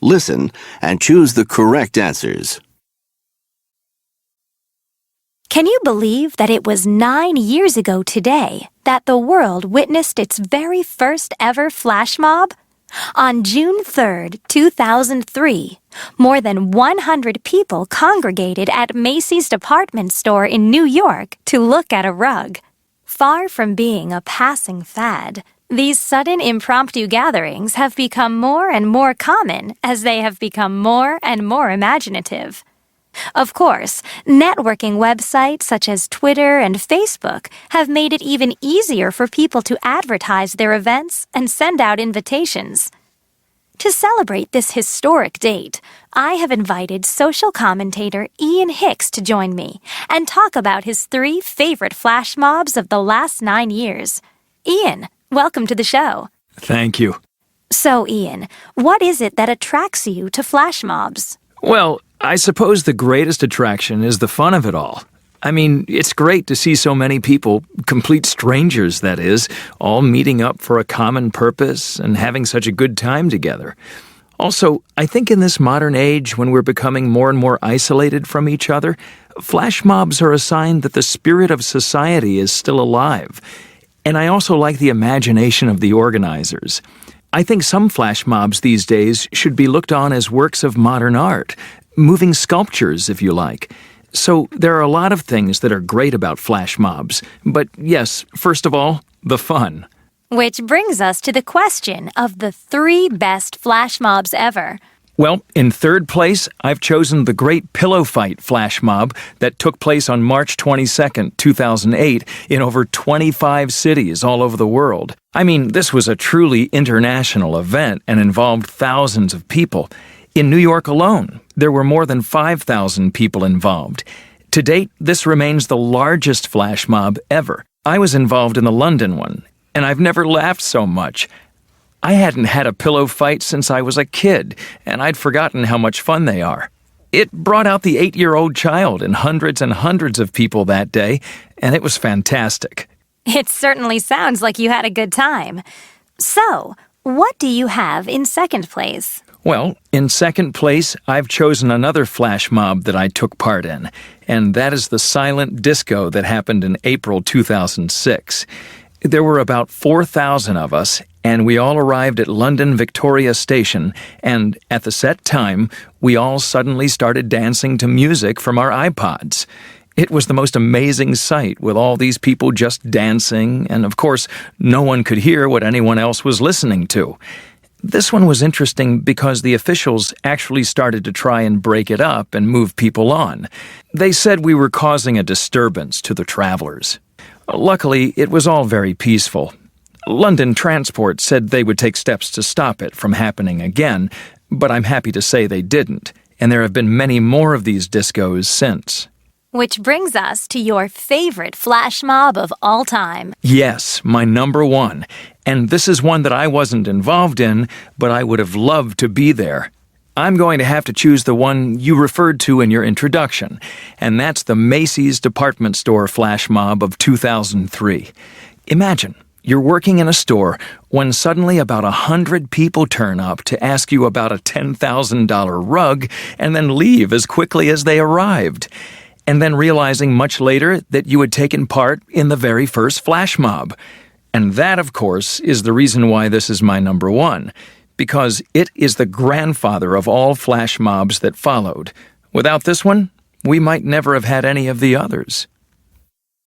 Listen and choose the correct answers. Can you believe that it was 9 years ago today that the world witnessed its very first ever flash mob? On June 3rd, 2003, more than 100 people congregated at Macy's department store in New York to look at a rug. Far from being a passing fad, these sudden impromptu gatherings have become more and more common as they have become more and more imaginative. Of course, networking websites such as Twitter and Facebook have made it even easier for people to advertise their events and send out invitations. To celebrate this historic date, I have invited social commentator Ian Hicks to join me and talk about his 3 favorite flash mobs of the last 9 years. Ian, welcome to the show. Thank you. So, Ian, what is it that attracts you to flash mobs? Well, I suppose the greatest attraction is the fun of it all. I mean, it's great to see so many people, complete strangers that is, all meeting up for a common purpose and having such a good time together. Also, I think in this modern age when we're becoming more and more isolated from each other, flash mobs are a sign that the spirit of society is still alive. And I also like the imagination of the organizers. I think some flash mobs these days should be looked on as works of modern art, moving sculptures, if you like. So there are a lot of things that are great about flash mobs. But yes, first of all, the fun. Which brings us to the question of the 3 best flash mobs ever. Well, in 3rd place, I've chosen the Great Pillow Fight flash mob that took place on March 22nd, 2008 in over 25 cities all over the world. I mean, this was a truly international event and involved thousands of people. In New York alone, there were more than 5,000 people involved. To date, this remains the largest flash mob ever. I was involved in the London one, and I've never laughed so much. I hadn't had a pillow fight since I was a kid, and I'd forgotten how much fun they are. It brought out the 8-year-old child in hundreds and hundreds of people that day, and it was fantastic. It certainly sounds like you had a good time. So, what do you have in 2nd place? Well, in 2nd place, I've chosen another flash mob that I took part in, and that is the silent disco that happened in April 2006. There were about 4,000 of us, and we all arrived at London Victoria Station, and at the set time, we all suddenly started dancing to music from our iPods. It was the most amazing sight, with all these people just dancing, and of course, no one could hear what anyone else was listening to. This one was interesting because the officials actually started to try and break it up and move people on. They said we were causing a disturbance to the travelers. Luckily, it was all very peaceful. London Transport said they would take steps to stop it from happening again, but I'm happy to say they didn't, and there have been many more of these discos since. Which brings us to your favorite flash mob of all time. Yes, my number 1. And this is one that I wasn't involved in, but I would have loved to be there. I'm going to have to choose the one you referred to in your introduction, and that's the Macy's department store flash mob of 2003. Imagine, you're working in a store when suddenly about 100 people turn up to ask you about a $10,000 rug and then leave as quickly as they arrived. And then realizing much later that you had taken part in the very first flash mob. And that, of course, is the reason why this is my number 1, because it is the grandfather of all flash mobs that followed. Without this one, we might never have had any of the others.